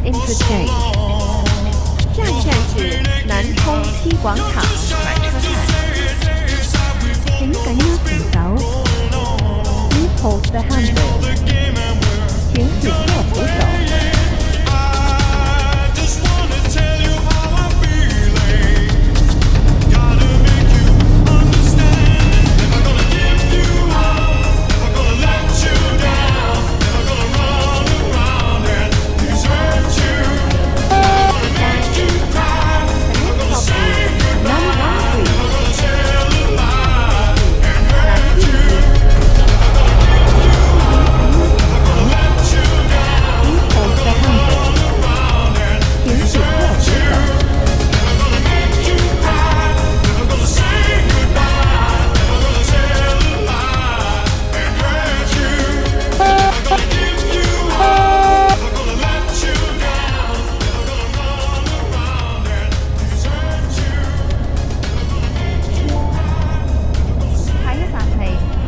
Interchange。下一站是南通西广场转车站，請緊握扶手。Please hold the handrail。請緊握扶手。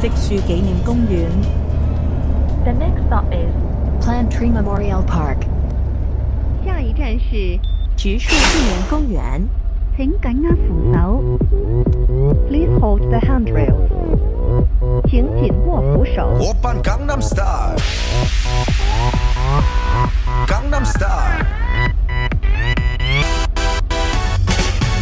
植樹紀念公園。The next stop is Plantry Memorial Park。下一站是橘樹紀念公園。請緊握扶手。Please hold the handrails。請緊握扶手。오빤 강남 스타일 강남 스타일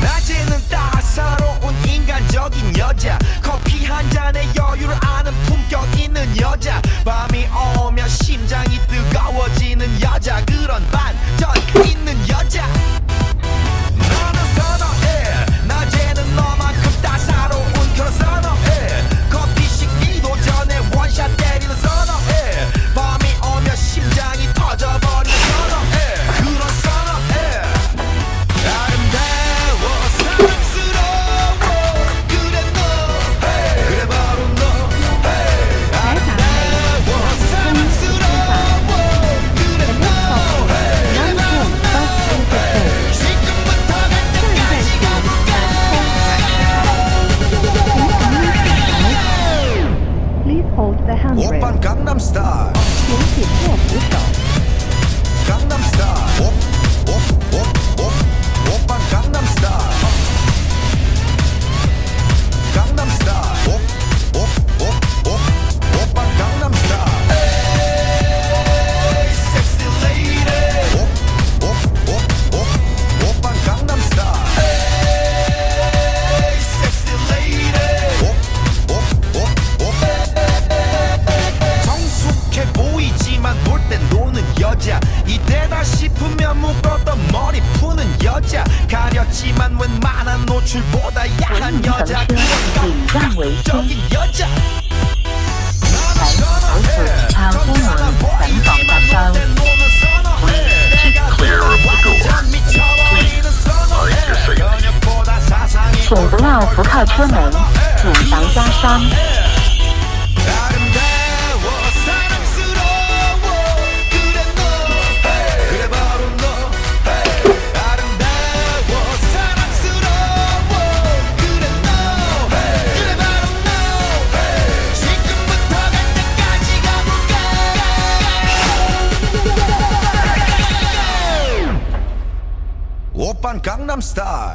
낮에는 따사로운 인간적인 여자 커피 한 잔에 여유를 아는 품격 있는 여자 밤이 오면 심장이 뜨거워지는 여자 그런 반전 있는 여자 너는 선호해 낮에는 너만큼 따사로운 그런 선호해 커피 식기도 전에 원샷 때리는 선호해 밤이 오면 심장이 터져버리는 선호해 그런 선호해 아름다워 사랑스러워 그래 너 그래 바로 너 아름다워 사랑스러워 그래 너 지금부터 갈 때까지 가볼까 Please hold the handrail。 오빤 강남 스타일 请紧握扶手。 강남 스타일 오빤 강남 스타일 강남 스타일 오빤 강남 스타일 섹시 레이디 오빤 강남 스타일 섹시 레이디 성숙해 보이지만 놀 땐 노는 여자 이때다 싶으면 묶었던 머리 푸는 여자 가렸지만 웬만한 노출보다 야한 여자 그런 감각적인 여자 나는 선호해 정상한 보이기만 놀 땐 노는 선호해 내가 완전 미쳐버리는 선호해 연역보다 사상이 请不要不靠车门，请防夹伤。 아름다워 사랑스러워 그래 너 그래 바로 너 아름다워 사랑스러워 그래 너 그래 바로 너 지금부터 갈 때까지 가볼까 오빤 강남 스타일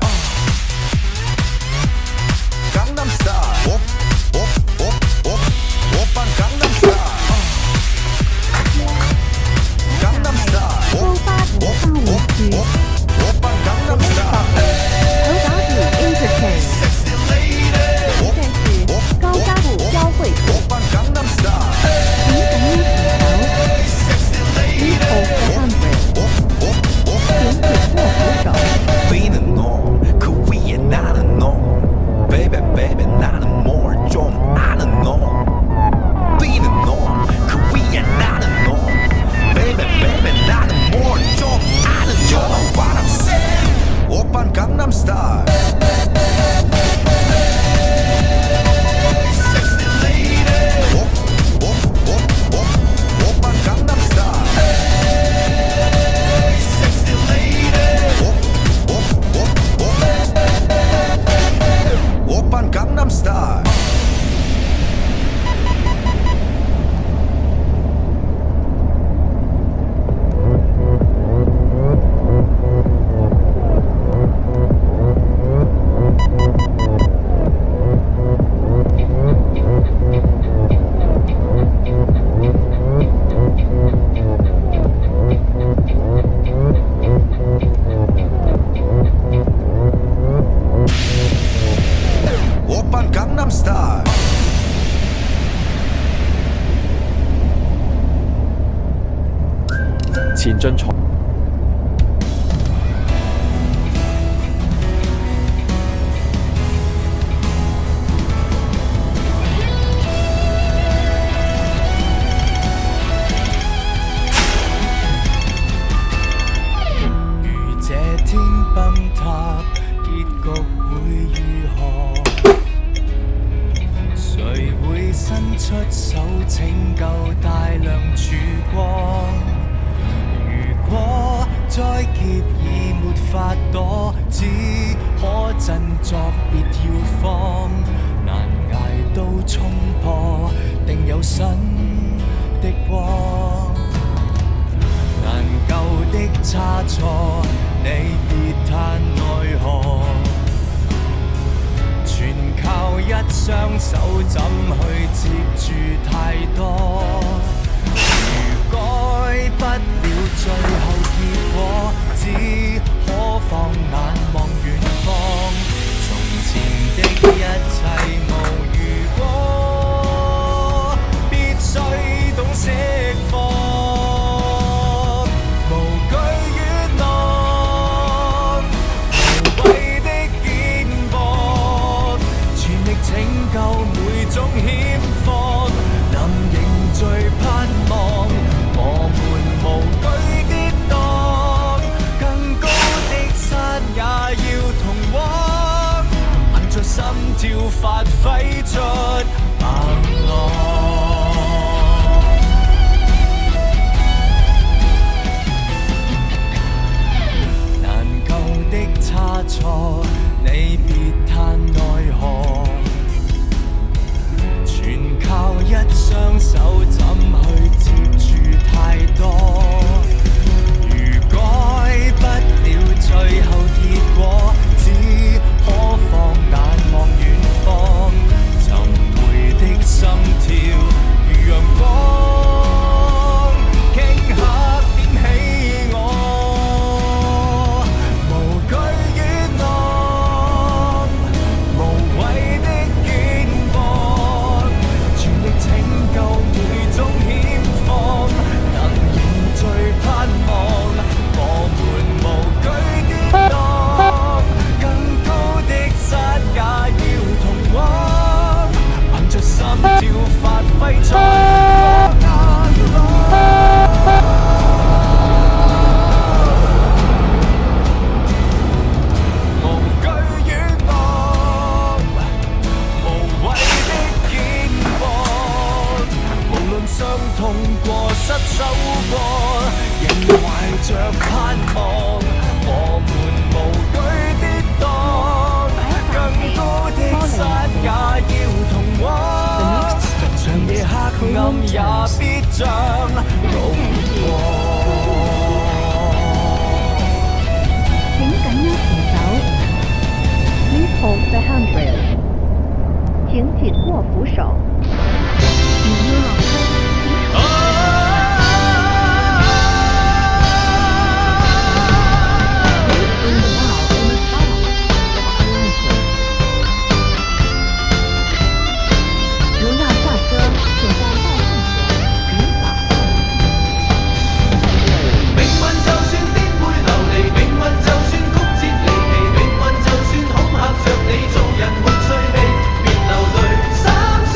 前進賽。如這天崩塌，結局會如何？誰會伸出手拯救大量曙光？如果災劫已沒法躲，只可振作，別要慌。難捱到衝破，定有新的光。難救的差錯，你別嘆奈何。全靠一雙手，怎去接住太多？如改不了最後結果，只可放眼望遠方。從前的一切無如果，必須懂釋放。無懼與浪，無謂的肩膊，全力拯救每種險況，能凝聚盼望。我們無懼跌宕，更高的山也要同往，憑着心跳發揮出猛浪。難救的差錯，你別嘆奈何。全靠一雙手，怎去接住太多？如改不了最後結果，只可放眼望遠方。尋回的心跳如陽光，頃刻點起我。無懼與浪，無謂的肩膊，全力拯救每種險況，能凝聚盼望。我們無懼跌宕，更高的山也要同往，憑着心跳發揮出我眼浪。無懼與浪，無謂的肩膊，無論傷痛過失守過，仍懷着盼望。我們無懼跌宕，更高的山也要同往，長夜黑暗也必將路過。請緊握扶手。Please hold the handrail. 請緊握扶手。如要下车，请在道路前鸣笛。命運就算顛沛流離，命運就算曲折離奇，命運就算恐嚇着你，做人沒趣味，別流淚，三說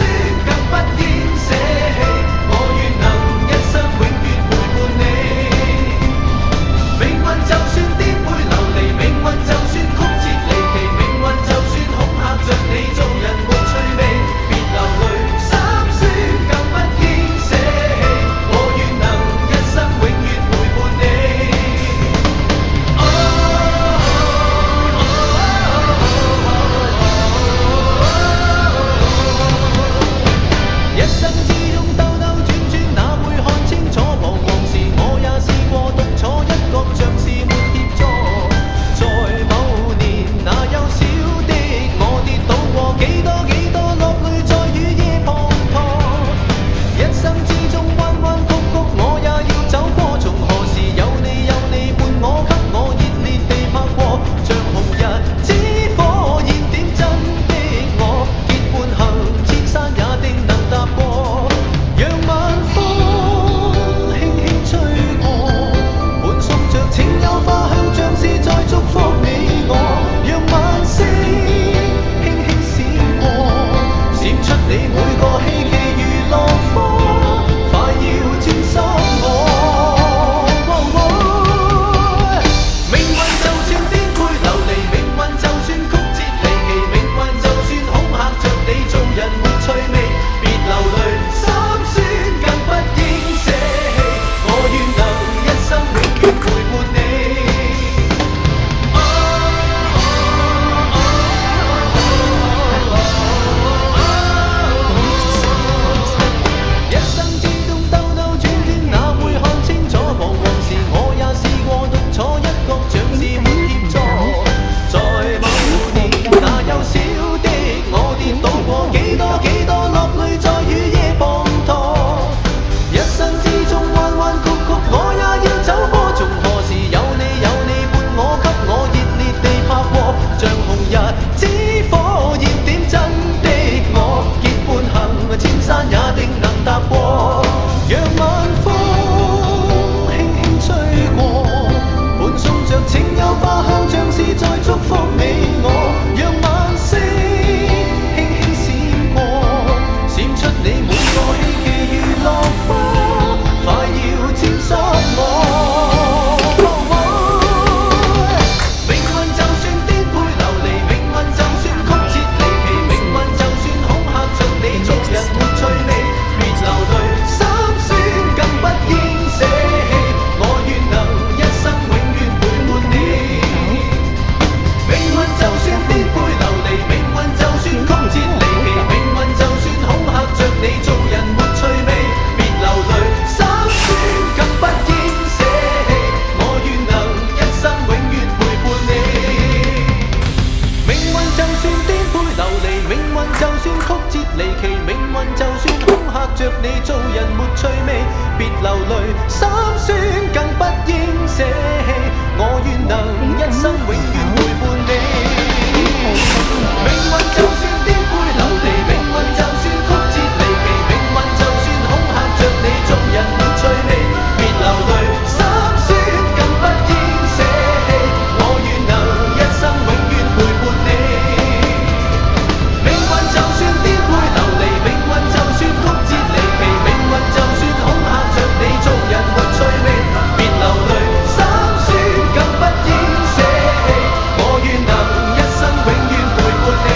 着你做人沒趣味，別流淚，心酸更不應捨棄。我願能一生永遠陪伴你。命運就算顛沛流離，命運就算曲折離奇，命運就算恐嚇着你做人沒趣味，別流淚，心酸更不應捨棄。我願能一生永遠陪伴你。命運就算顛沛流離，命運就算曲折離奇，命運就算恐嚇着你做人沒趣味，別流淚，心酸更不應捨棄。我願能一生永遠陪伴你。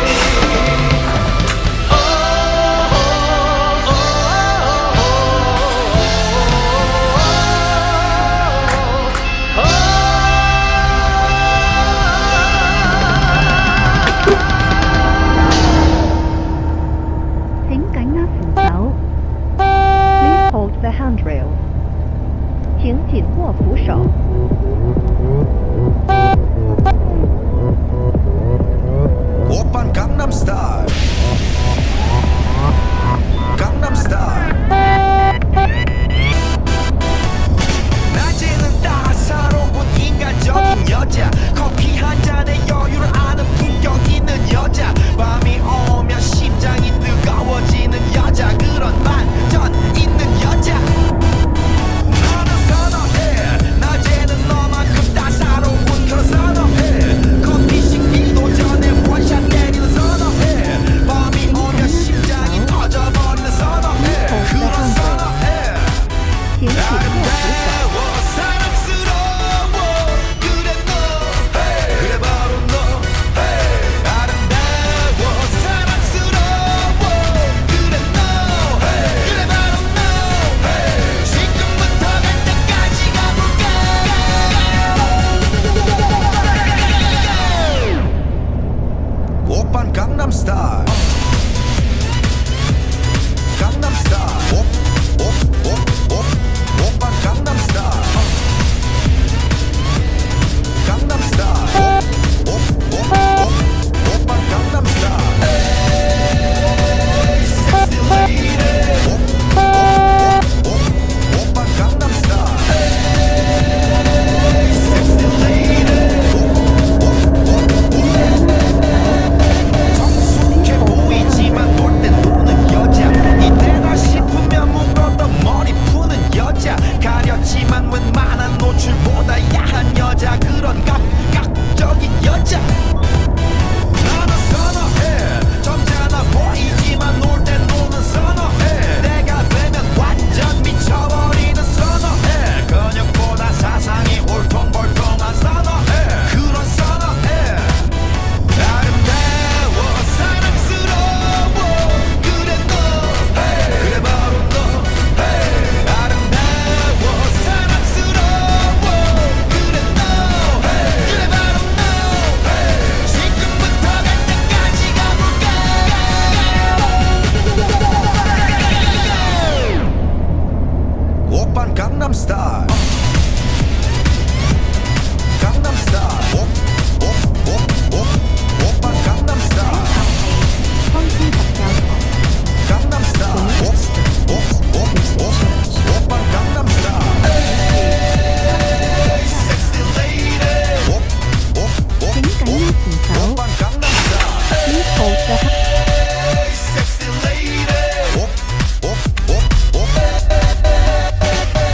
請緊握扶手。Please hold the handrail。請緊握扶手。 오빤 강남스타일 강남스타일 낮에는 따사로운 인간적인 여자 커피 한 잔에 여유를 아는 품격 있는 여자 밤이 오면 심장이 뜨거워지는 여자 그런 반전 있는 여자 너는 선호해 낮에는 너만큼 따사로운 그런 선호해 커피 식기도 전에 원샷 때리는 선호해 밤이 오면 심장이 터져버리는 선호해 그런 선호해 请紧握扶手。 아름다워 사랑스러워 그래 너 그래 바로 너 아름다워 사랑스러워 그래 너 그래 바로 너 지금부터 갈 때까지 가볼까 오빤 강남스타일 강남스타일 오빤 강남스타일 강남스타일 오빤 강남스타일 섹시 레이디 오빤 강남스타일 섹시 레이디 성숙해 보이지만 놀 땐 노는 여자 이때다 싶으면 묶었던 머리 푸는 여자 가렸지만 웬만한 노출보다 야한 여자 그런 감각적인 여자 나는 선호해 점잖아 보이지만 놀 땐 노는 선호해 내가 되면 완전 미쳐버리는 선호해 근육보다 사상이 울퉁불퉁한 선호해 그런 선호해 아름다워 사랑스러워 그래 너 그래 바로 너 아름다워 사랑스러워 그래 너 그래 바로 너 지금부터 갈 때까지 가볼까 오빤 강남스타일 강남스타일 오빤 강남스타일 方向交通。 강남스타일 오빤 강남스타일 섹시 레이디 请紧握扶手。 오빤 강남스타일 Please hold the handrail。 섹시 레이디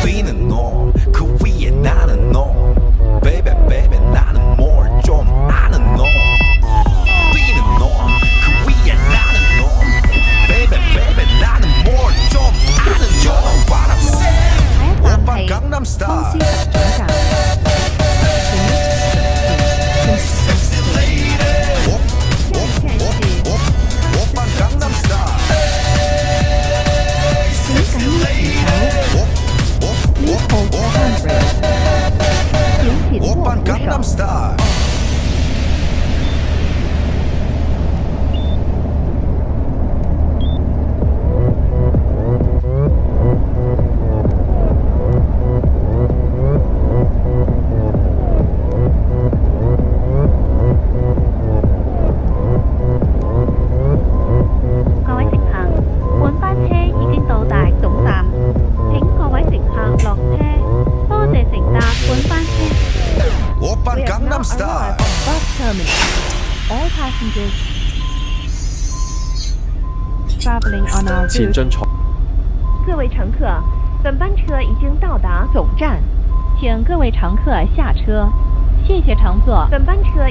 뛰는 놈그 위에 나는 놈 Baby baby 나는 뭘 좀 아는 놈 뛰는 놈그 위에 나는 놈 Baby baby 나는 뭘 좀 아는 놈 You know what I'm saying 还要搭 오빤 配 강남 空 스타일 气小成长。섹시 레이디 现在是 arrived at bus terminal. All passengers traveling on our 前 route. 進坐各位乘客，本班车已经到达总站，请各位乘客下车，谢谢乘坐。本班车。